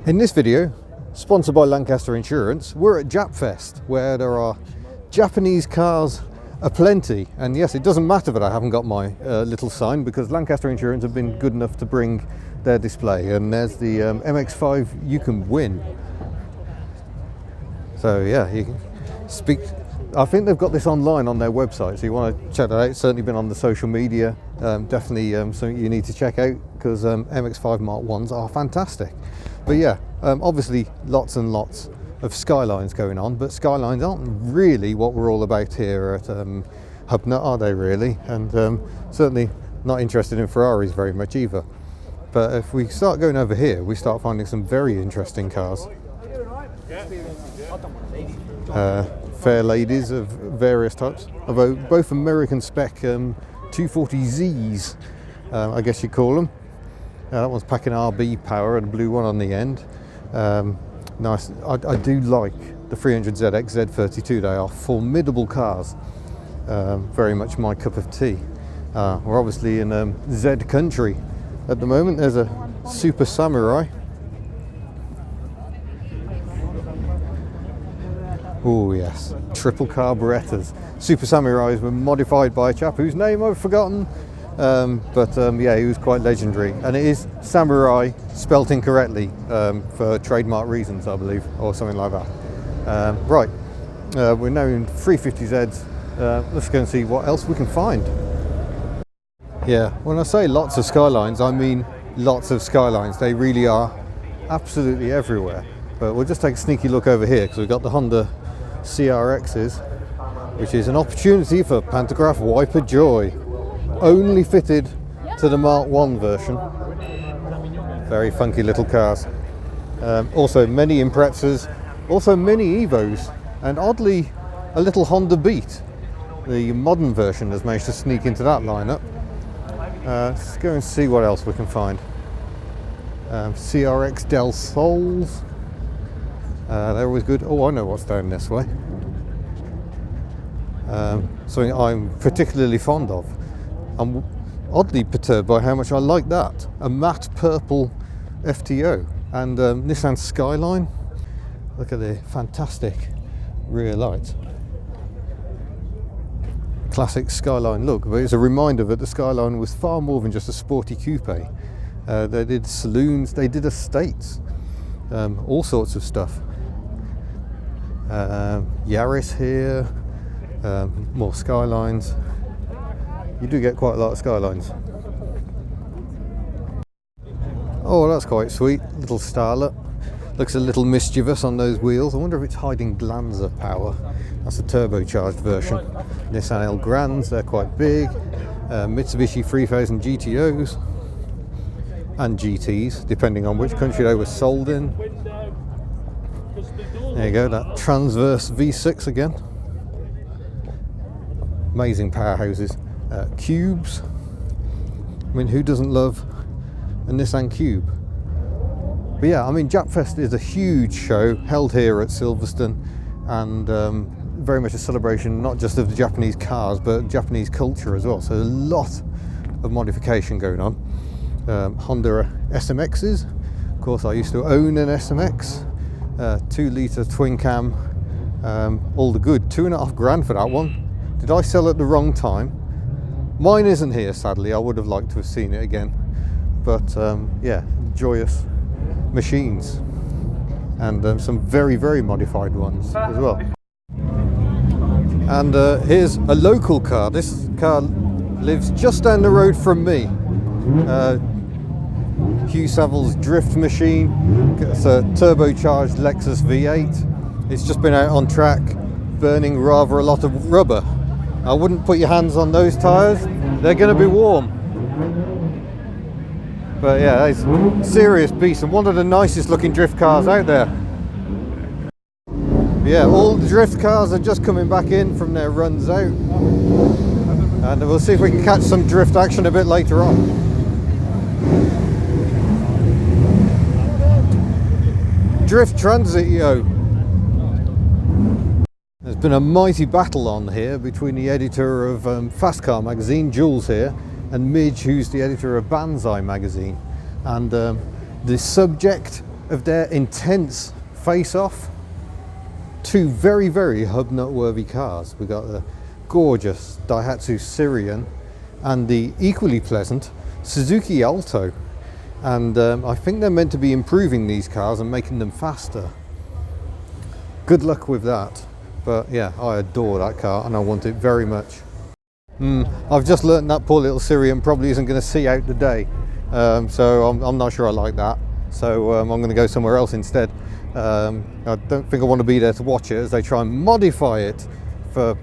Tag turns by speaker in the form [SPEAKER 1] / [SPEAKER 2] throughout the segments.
[SPEAKER 1] In this video, sponsored by Lancaster Insurance, we're at Japfest, where there are Japanese cars aplenty. And yes, it doesn't matter that I haven't got my little sign, because Lancaster Insurance have been good enough to bring their display. And there's the MX5 you can win. So yeah, you can speak. I think they've got this online on their website, so you want to check that out. It's certainly been on the social media. Definitely something you need to check out, because MX5 Mark 1s are fantastic. But yeah, obviously lots and lots of Skylines going on, but Skylines aren't really what we're all about here at Hubnut, are they really? And certainly not interested in Ferraris very much either. But if we start going over here, we start finding some very interesting cars. Fairladies of various types, although both American spec 240Zs, I guess you call them. That one's packing RB power and a blue one on the end. Nice. I do like the 300ZX Z32. They are formidable cars. Very much my cup of tea. We're obviously in Z country at the moment. There's a Super Samurai. Oh yes, triple carburetors. Super Samurais were modified by a chap whose name I've forgotten. Yeah, he was quite legendary, and it is Samurai spelt incorrectly for trademark reasons, I believe, or something like that. Right, we're now in 350Zs. Let's go and see what else we can find. Yeah, when I say lots of Skylines, I mean lots of Skylines. They really are absolutely everywhere. But we'll just take a sneaky look over here, because we've got the Honda CRXs, which is an opportunity for pantograph wiper joy. Only fitted to the Mark 1 version. Very funky little cars. Also many Imprezas, also many Evos, and oddly a little Honda Beat. The modern version has managed to sneak into that lineup. Let's go and see what else we can find. CRX Del Sols. They're always good. Oh, I know what's down this way. Something I'm particularly fond of. I'm oddly perturbed by how much I like that. A matte purple FTO and Nissan Skyline. Look at the fantastic rear lights. Classic Skyline look, but it's a reminder that the Skyline was far more than just a sporty coupe. They did saloons, they did estates, all sorts of stuff. Hiace here, more Skylines. You do get quite a lot of Skylines. Oh, that's quite sweet. Little starlet. Looks a little mischievous on those wheels. I wonder if it's hiding Glanza power. That's a turbocharged version. Nissan L Grands, they're quite big. Mitsubishi 3000 GTOs and GTs, depending on which country they were sold in. There you go, that transverse V6 again. Amazing powerhouses. Cubes. I mean, who doesn't love a Nissan Cube? But yeah, I mean, Japfest is a huge show held here at Silverstone, and very much a celebration not just of the Japanese cars, but Japanese culture as well. So a lot of modification going on. Honda SMXs. Of course, I used to own an SMX. 2-litre twin cam. All the good. $2.5 for that one. Did I sell at the wrong time? Mine isn't here, sadly. I would have liked to have seen it again. But yeah, joyous machines. And some very, very modified ones as well. And here's a local car. This car lives just down the road from me. Hugh Saville's drift machine. It's a turbocharged Lexus V8. It's just been out on track, burning rather a lot of rubber. I wouldn't put your hands on those tyres, they're going to be warm. But yeah, it's a serious beast, and one of the nicest looking drift cars out there. Yeah, all the drift cars are just coming back in from their runs out. And we'll see if we can catch some drift action a bit later on. Drift Transit, yo! There's been a mighty battle on here between the editor of Fast Car magazine, Jules here, and Midge, who's the editor of Banzai magazine. And the subject of their intense face-off. Two very, very hub nut worthy cars. We've got the gorgeous Daihatsu Sirion and the equally pleasant Suzuki Alto. And I think they're meant to be improving these cars and making them faster. Good luck with that. But yeah, I adore that car and I want it very much. I've just learnt that poor little Sirion probably isn't going to see out the day. So I'm not sure I like that. So I'm going to go somewhere else instead. I don't think I want to be there to watch it as they try and modify it for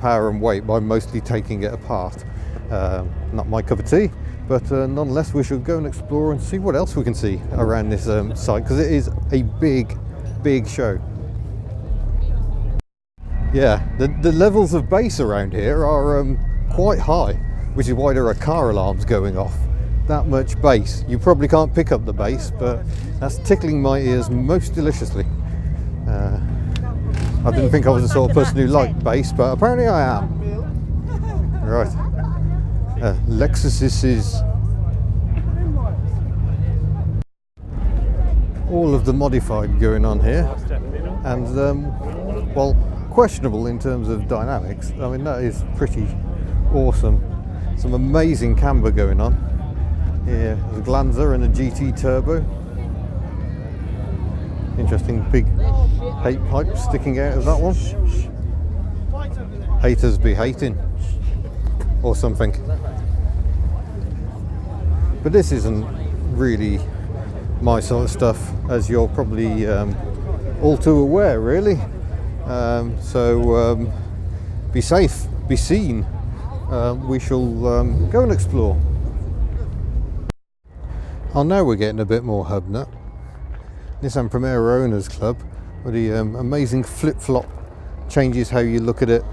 [SPEAKER 1] power and weight by mostly taking it apart. Not my cup of tea, but nonetheless we should go and explore and see what else we can see around this site, because it is a big show. Yeah, the levels of bass around here are quite high, which is why there are car alarms going off. That much bass. You probably can't pick up the bass, but that's tickling my ears most deliciously. I didn't think I was the sort of person who liked bass, but apparently I am. Right. Lexus's. All of the modified going on here. And, well, questionable in terms of dynamics. I mean, that is pretty awesome. Some amazing camber going on. Here, the Glanzer and a GT Turbo. Interesting big hate pipe sticking out of that one. Haters be hating. Or something. But this isn't really my sort of stuff, as you're probably all too aware, really. So be safe, be seen. We shall go and explore. Oh, now we're getting a bit more hub nut. Nissan Primera Owners Club with the amazing flip-flop changes how you look at it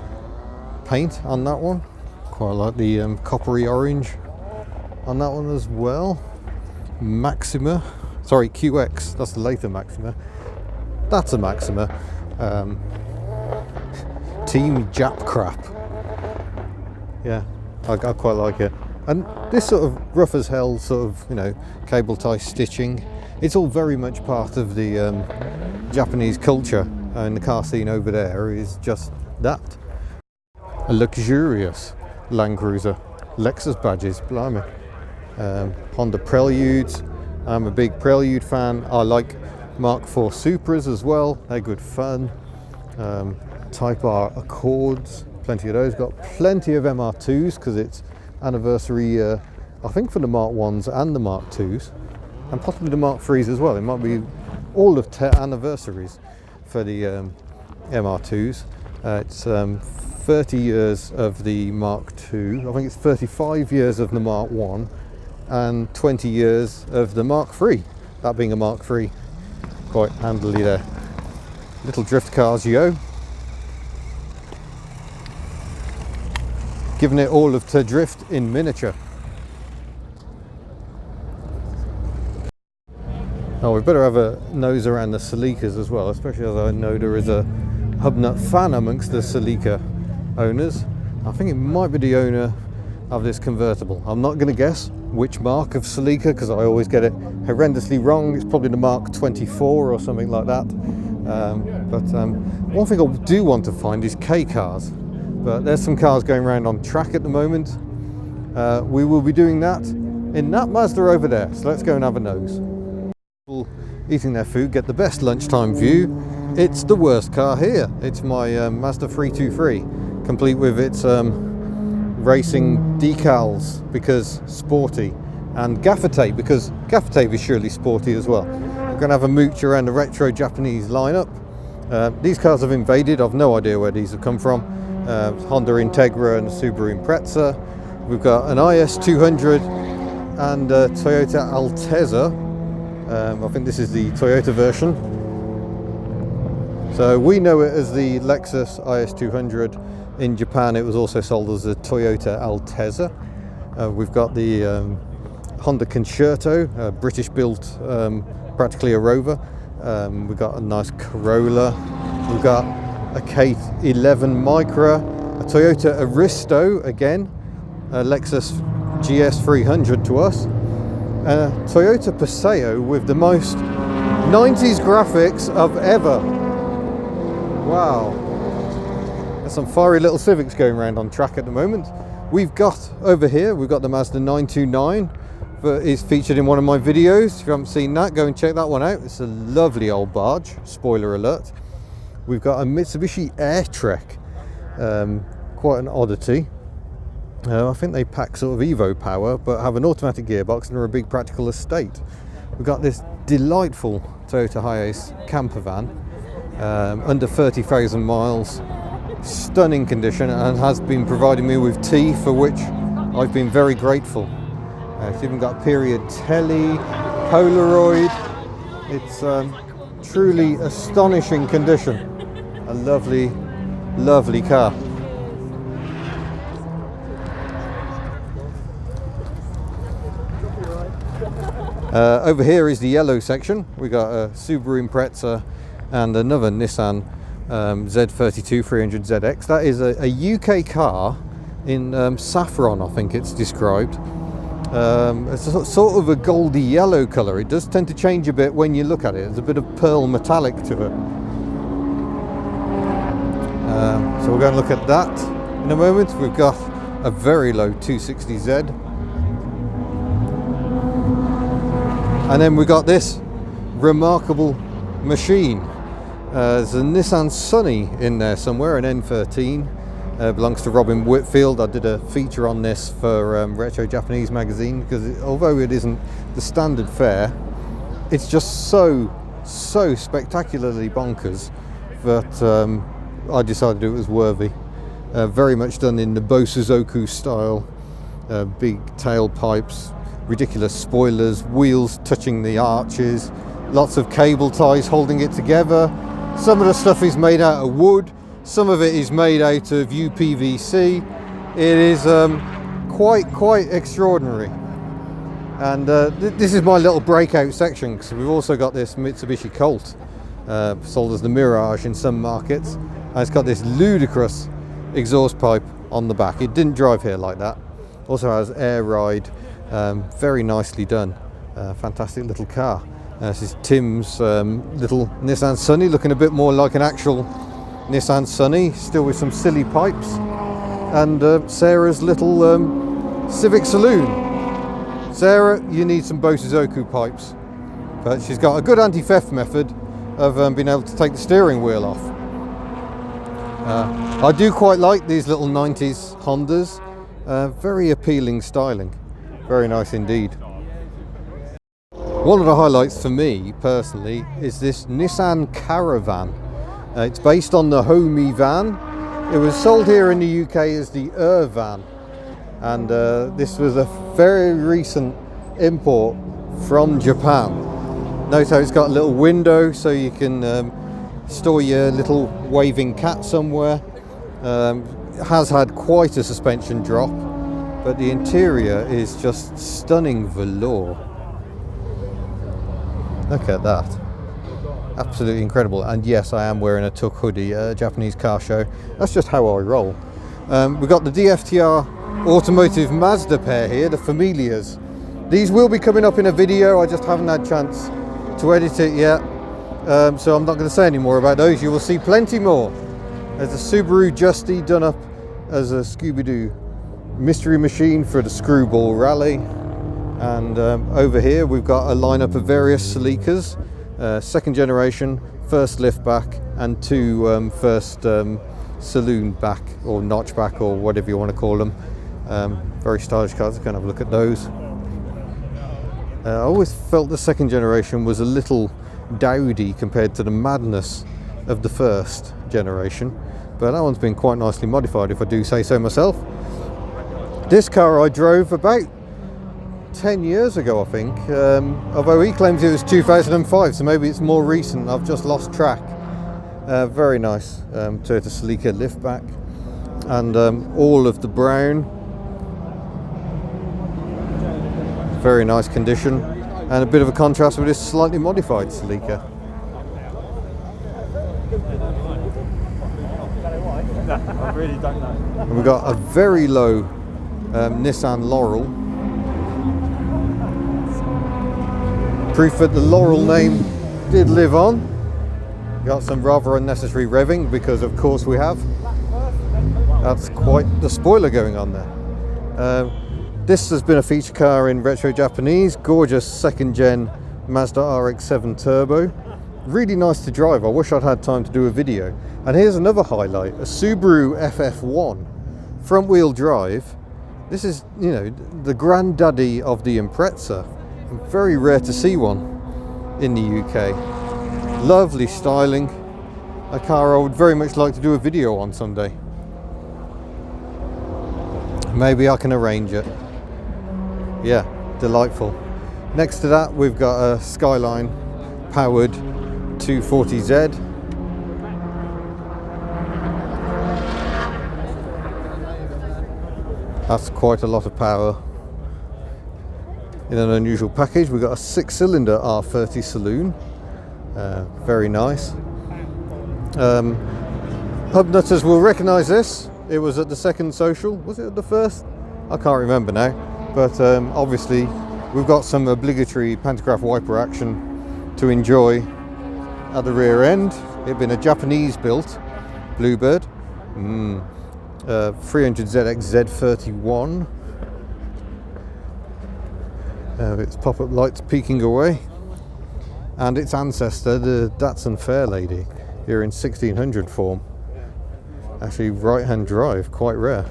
[SPEAKER 1] paint on that one. Quite like the coppery orange on that one as well. Maxima, sorry, QX, that's the later Maxima. That's a Maxima. Team Jap crap. Yeah, I quite like it. And this sort of rough as hell sort of, you know, cable tie stitching, it's all very much part of the Japanese culture, and the car scene over there is just that. A luxurious Land Cruiser, Lexus badges, blimey. Honda Preludes, I'm a big Prelude fan. I like Mark IV Supras as well, they're good fun. Type R Accords, plenty of those. Got plenty of MR2s because it's anniversary, I think, for the Mark 1s and the Mark 2s, and possibly the Mark 3s as well. It might be all of 10 anniversaries for the MR2s. It's 30 years of the Mark 2, I think it's 35 years of the Mark 1, and 20 years of the Mark 3, that being a Mark 3, quite handily there. Little drift cars, yo. Giving it all of to drift in miniature. Oh, we better have a nose around the Celicas as well, especially as I know there is a hubnut fan amongst the Celica owners. I think it might be the owner of this convertible. I'm not going to guess which mark of Celica because I always get it horrendously wrong. It's probably the Mark 24 or something like that. One thing I do want to find is K cars. But there's some cars going around on track at the moment. We will be doing that in that Mazda over there. So let's go and have a nose. People eating their food get the best lunchtime view. It's the worst car here. It's my Mazda 323, complete with its racing decals because sporty, and gaffer tape because gaffer tape is surely sporty as well. We're going to have a mooch around the retro Japanese lineup. These cars have invaded. I've no idea where these have come from. Honda Integra and Subaru Impreza. We've got an IS200 and a Toyota Altezza. I think this is the Toyota version. So we know it as the Lexus IS200. In Japan it was also sold as a Toyota Altezza. We've got the Honda Concerto, British built, practically a Rover. We've got a nice Corolla. We've got a K11 Micra, a Toyota Aristo again, a Lexus GS300 to us, a Toyota Paseo with the most 90s graphics of ever. Wow. There's some fiery little Civics going around on track at the moment. We've got over here, we've got the Mazda 929 that is featured in one of my videos. If you haven't seen that, go and check that one out. It's a lovely old barge, spoiler alert. We've got a Mitsubishi Airtrek, quite an oddity. I think they pack sort of Evo power, but have an automatic gearbox and are a big practical estate. We've got this delightful Toyota Hiace camper van, under 30,000 miles, stunning condition, and has been providing me with tea, for which I've been very grateful. It's even got period telly, Polaroid. It's truly astonishing condition. A lovely, lovely car. Over here is the yellow section. We got a Subaru Impreza and another Nissan Z32 300ZX. That is a UK car in saffron, I think it's described. It's a sort of a goldy yellow colour. It does tend to change a bit when you look at it. There's a bit of pearl metallic to it. So we're going to look at that in a moment. We've got a very low 260Z. And then we got this remarkable machine. There's a Nissan Sunny in there somewhere, an N13. Belongs to Robin Whitfield. I did a feature on this for Retro Japanese magazine, because although it isn't the standard fare, it's just so spectacularly bonkers that I decided it was worthy. Very much done in the Bosozoku style. Big tailpipes, ridiculous spoilers, wheels touching the arches, lots of cable ties holding it together. Some of the stuff is made out of wood, some of it is made out of UPVC. It is quite extraordinary. And this is my little breakout section, because we've also got this Mitsubishi Colt, sold as the Mirage in some markets. And it's got this ludicrous exhaust pipe on the back. It didn't drive here like that. Also has air ride. Very nicely done. Fantastic little car. This is Tim's little Nissan Sunny, looking a bit more like an actual Nissan Sunny, still with some silly pipes. And Sarah's little Civic Saloon. Sarah, you need some Bosozoku pipes. But she's got a good anti-theft method of being able to take the steering wheel off. I do quite like these little 90s Hondas. Very appealing styling. Very nice indeed. One of the highlights for me personally is this Nissan Caravan. It's based on the Homey van. It was sold here in the UK as the van, and this was a very recent import from Japan. Notice how it's got a little window so you can store your little waving cat somewhere. It has had quite a suspension drop, but the interior is just stunning velour. Look at that. Absolutely incredible. And yes, I am wearing a Tuk hoodie at a Japanese car show. That's just how I roll. We've got the DFTR Automotive Mazda pair here, the Familias. These will be coming up in a video. I just haven't had a chance to edit it yet. So I'm not going to say any more about those. You will see plenty more. There's a Subaru Justy done up as a Scooby-Doo mystery machine for the Screwball Rally. And over here we've got a lineup of various Celicas, second generation, first liftback, and two first saloon back or notchback or whatever you want to call them. Very stylish cars. Let's go and have a look at those. I always felt the second generation was a little dowdy compared to the madness of the first generation, but that one's been quite nicely modified, if I do say so myself. This car I drove about 10 years ago, I think, although he claims it was 2005, so maybe it's more recent. I've just lost track. Very nice Toyota Celica liftback, and all of the brown, very nice condition, and a bit of a contrast with this slightly modified Celica.
[SPEAKER 2] I really don't know.
[SPEAKER 1] And we've got a very low Nissan Laurel. Proof that the Laurel name did live on. Got some rather unnecessary revving because of course we have. That's quite the spoiler going on there. This has been a feature car in retro Japanese. Gorgeous second gen Mazda RX-7 Turbo. Really nice to drive. I wish I'd had time to do a video. And here's another highlight, a Subaru FF1 front wheel drive. This is, you know, the granddaddy of the Impreza. Very rare to see one in the UK. Lovely styling. A car I would very much like to do a video on someday. Maybe I can arrange it. Yeah, delightful. Next to that we've got a Skyline powered 240Z. That's quite a lot of power. In an unusual package we've got a 6-cylinder R30 saloon. Very nice. Pub nutters will recognise this. It was at the second social. Was it at the first? I can't remember now. But obviously we've got some obligatory pantograph wiper action to enjoy at the rear end. It had been a Japanese built Bluebird. 300ZX Z31. Its pop-up lights peeking away. And its ancestor, the Datsun Fairlady, here in 1600 form. Actually right-hand drive, quite rare.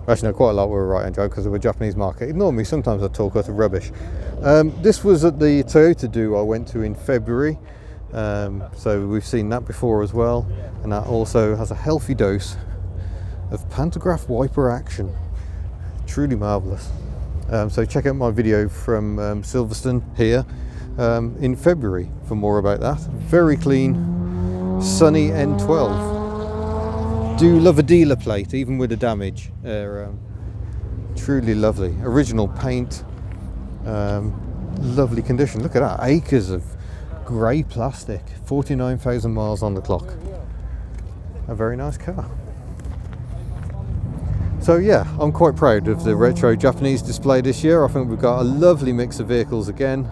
[SPEAKER 1] Actually no, quite a lot were right-hand drive because of a Japanese market. Ignore me, sometimes I talk utter rubbish. This was at the Toyota do I went to in February. So we've seen that before as well. And that also has a healthy dose of pantograph wiper action. Truly marvellous. So check out my video from Silverstone here in February for more about that. Very clean, sunny N12. Do love a dealer plate, even with the damage. They're truly lovely. Original paint, lovely condition. Look at that, acres of grey plastic. 49,000 miles on the clock. A very nice car. So yeah, I'm quite proud of the retro Japanese display this year. I think we've got a lovely mix of vehicles again.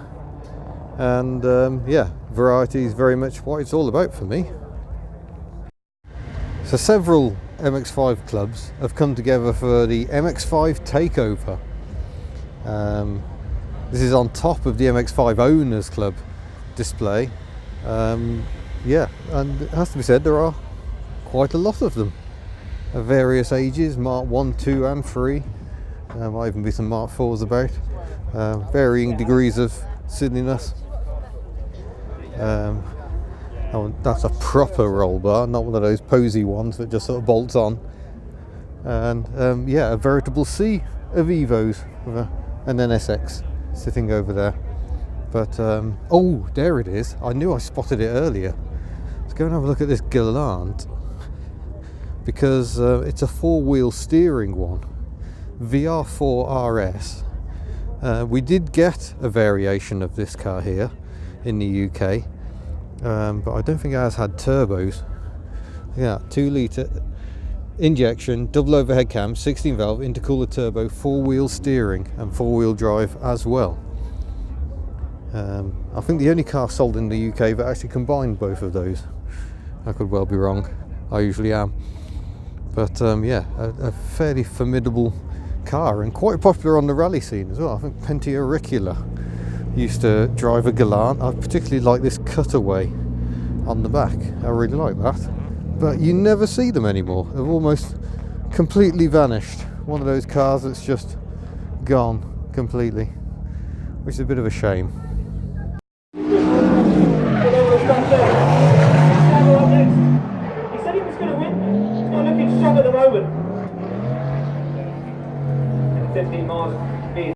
[SPEAKER 1] And yeah, variety is very much what it's all about for me. So several MX5 clubs have come together for the MX5 takeover. This is on top of the MX5 Owners Club display. Yeah, and it has to be said there are quite a lot of them of various ages, Mark 1, 2 and 3. Might even be some Mark 4s about. Varying degrees of silliness. Oh, that's a proper roll bar, not one of those posy ones that just sort of bolts on. And yeah, a veritable sea of Evos with an NSX sitting over there. But oh, there it is. I knew I spotted it earlier. Let's go and have a look at this Galant, because it's a four-wheel steering one, VR4 RS. We did get a variation of this car here in the UK. But I don't think it has had turbos. Yeah, 2-litre injection, double overhead cam, 16 valve, intercooler turbo, 4-wheel steering and 4-wheel drive as well. I think the only car sold in the UK that actually combined both of those. I could well be wrong, I usually am. But yeah, a fairly formidable car and quite popular on the rally scene as well. I think Penty Auricula used to drive a Galant. I particularly like this cutaway on the back. I really like that. But you never see them anymore. They've almost completely vanished. One of those cars that's just gone completely, which is a bit of a shame.
[SPEAKER 3] He said he was going to win. He's not looking strong at the moment. 15 miles speed.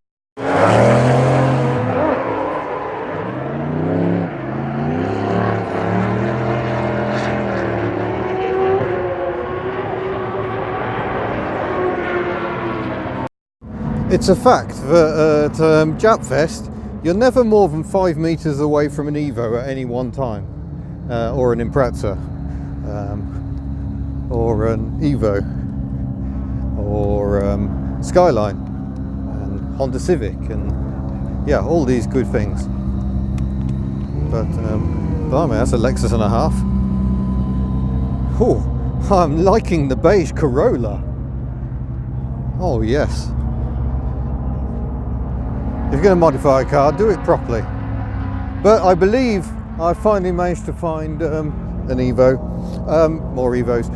[SPEAKER 1] It's a fact that at Japfest you're never more than 5 meters away from an Evo at any one time, or an Impreza, or an Evo, or Skyline, and Honda Civic, and yeah, all these good things. But blimey, that's a Lexus and a half. Oh, I'm liking the beige Corolla. Oh yes. If you're going to modify a car, do it properly. But I believe I finally managed to find an Evo, more Evos,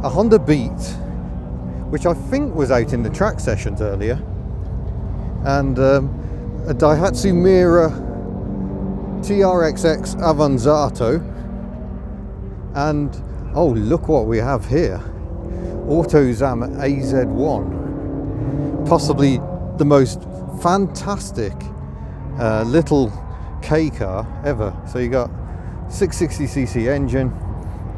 [SPEAKER 1] a Honda Beat, which I think was out in the track sessions earlier, and a Daihatsu Mira TRXX Avanzato, and oh, look what we have here, Altezza AZ1, possibly the most fantastic little K car ever. So you got 660cc engine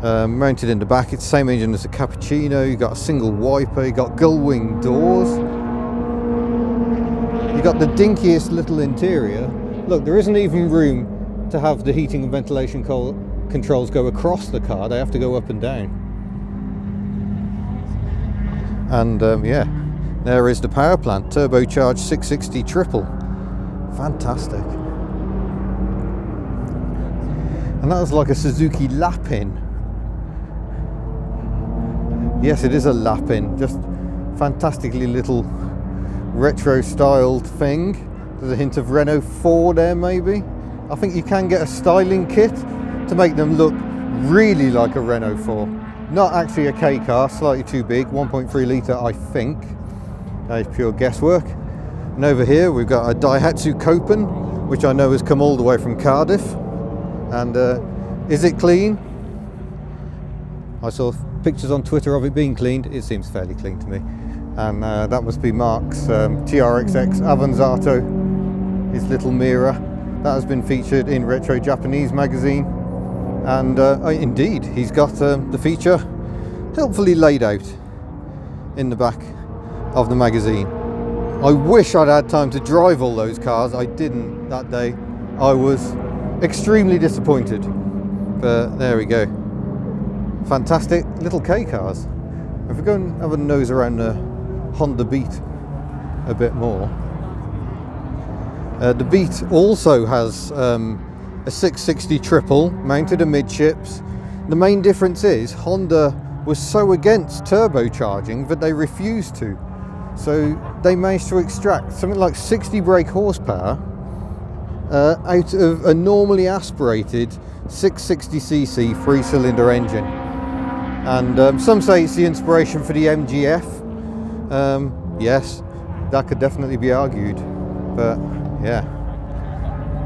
[SPEAKER 1] mounted in the back. It's the same engine as a Cappuccino. You got a single wiper. You got gull wing doors. You got the dinkiest little interior. Look, there isn't even room to have the heating and ventilation controls go across the car. They have to go up and down. And yeah, there is the power plant, turbocharged 660 triple. Fantastic. And that was like a Suzuki Lapin. Yes, it is a Lapin. Just fantastically little retro styled thing. There's a hint of Renault 4 there maybe. I think you can get a styling kit to make them look really like a Renault 4. Not actually a K car, slightly too big, 1.3 litre I think. That is pure guesswork. And over here we've got a Daihatsu Copen, which I know has come all the way from Cardiff. And is it clean? I saw pictures on Twitter of it being cleaned. It seems fairly clean to me. And that must be Mark's TRXX Avanzato, his little Mira. That has been featured in Retro Japanese magazine. And indeed, he's got the feature helpfully laid out in the back of the magazine. I wish I'd had time to drive all those cars. I didn't that day. I was extremely disappointed, but there we go. Fantastic little K cars. If we go and have a nose around the Honda Beat a bit more, the Beat also has a 660 triple mounted amidships. The main difference is Honda was so against turbocharging that they refused to, so they managed to extract something like 60 brake horsepower out of a normally aspirated 660cc 3-cylinder engine. And some say it's the inspiration for the MGF. Yes, that could definitely be argued, but yeah,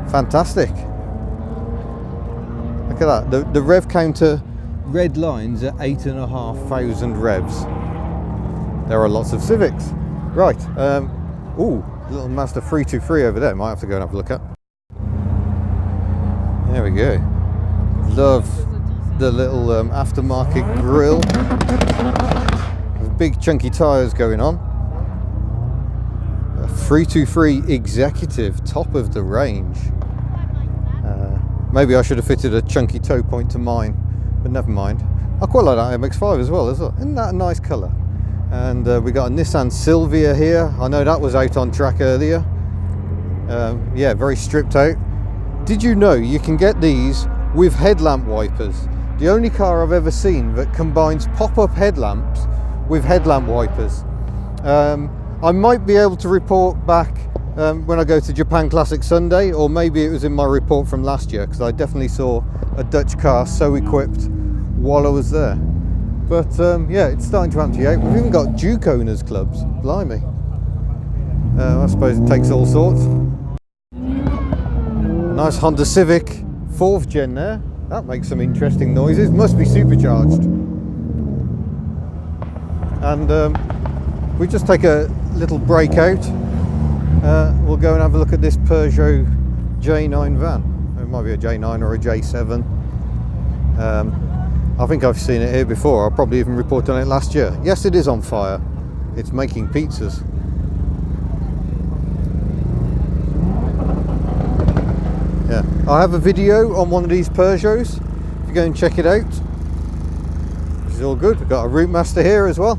[SPEAKER 1] fantastic. Look at that, the rev counter red lines at 8,500 revs. There are lots of Civics. Right, ooh, little Mazda 323 over there, might have to go and have a look at. There we go. Love the little aftermarket grille. There's big chunky tyres going on. A 323 Executive, top of the range. Maybe I should have fitted a chunky toe point to mine, but never mind. I quite like that MX5 as well, isn't that a nice colour? And we got a Nissan Silvia here. I know that was out on track earlier. Yeah, very stripped out. Did you know you can get these with headlamp wipers? The only car I've ever seen that combines pop-up headlamps with headlamp wipers. I might be able to report back when I go to Japan Classic Sunday, or maybe it was in my report from last year, because I definitely saw a Dutch car so equipped while I was there. But yeah, it's starting to empty out. We've even got Duke Owners Clubs, blimey. I suppose it takes all sorts. Nice Honda Civic 4th gen there. That makes some interesting noises. Must be supercharged. And we just take a little break out. We'll go and have a look at this Peugeot J9 van. It might be a J9 or a J7. I think I've seen it here before. I probably even reported on it last year. Yes, it is on fire. It's making pizzas. Yeah, I have a video on one of these Peugeots. If you go and check it out, which is all good. We've got a Route Master here as well.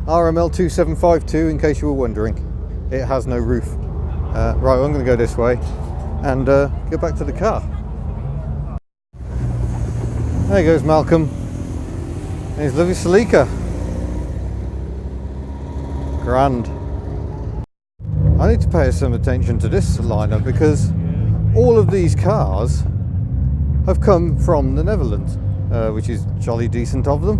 [SPEAKER 1] RML 2752, in case you were wondering. It has no roof. Right, I'm going to go this way and get back to the car. There goes Malcolm. There's lovely Celica. Grand. I need to pay some attention to this lineup because all of these cars have come from the Netherlands, which is jolly decent of them.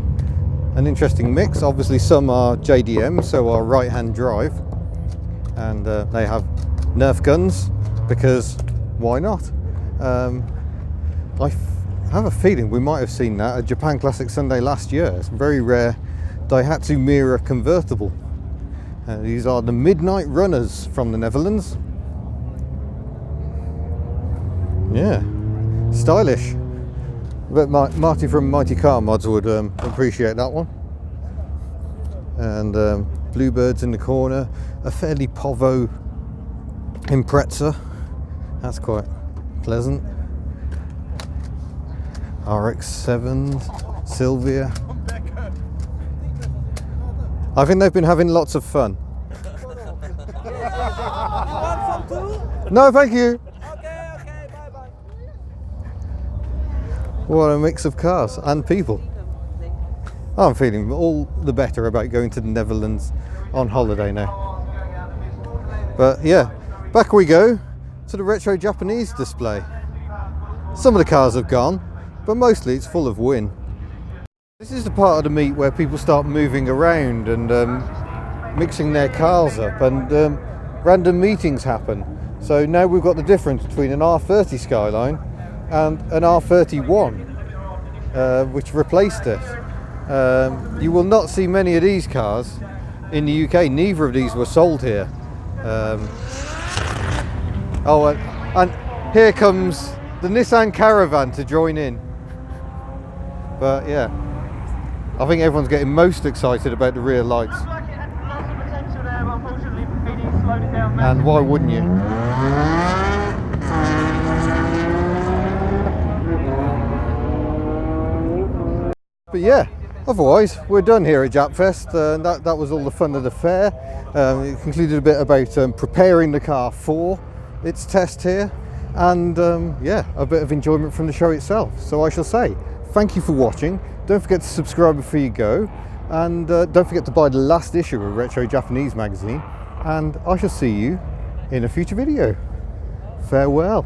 [SPEAKER 1] An interesting mix. Obviously some are JDM, so are right-hand drive, and they have Nerf guns because why not? I have a feeling we might have seen that at Japan Classic Sunday last year. It's a very rare Daihatsu Mira convertible. These are the Midnight Runners from the Netherlands. Yeah, stylish. But Marty from Mighty Car Mods would appreciate that one. And Bluebirds in the corner, a fairly Povo Impreza. That's quite pleasant. RX-7s, Sylvia. I think they've been having lots of fun. No, thank you.
[SPEAKER 4] Okay, bye-bye.
[SPEAKER 1] What a mix of cars and people. I'm feeling all the better about going to the Netherlands on holiday now. But yeah, back we go to the retro Japanese display. Some of the cars have gone, but mostly it's full of win. This is the part of the meet where people start moving around and mixing their cars up, and random meetings happen. So now we've got the difference between an R30 Skyline and an R31, which replaced it. You will not see many of these cars in the UK. Neither of these were sold here. And here comes the Nissan Caravan to join in. But yeah, I think everyone's getting most excited about the rear lights. And why wouldn't you? But yeah, otherwise we're done here at Japfest. That was all the fun of the fair. It concluded a bit about preparing the car for its test here, and yeah, a bit of enjoyment from the show itself. So I shall say thank you for watching. Don't forget to subscribe before you go, and don't forget to buy the last issue of Retro Japanese magazine, and I shall see you in a future video. Farewell.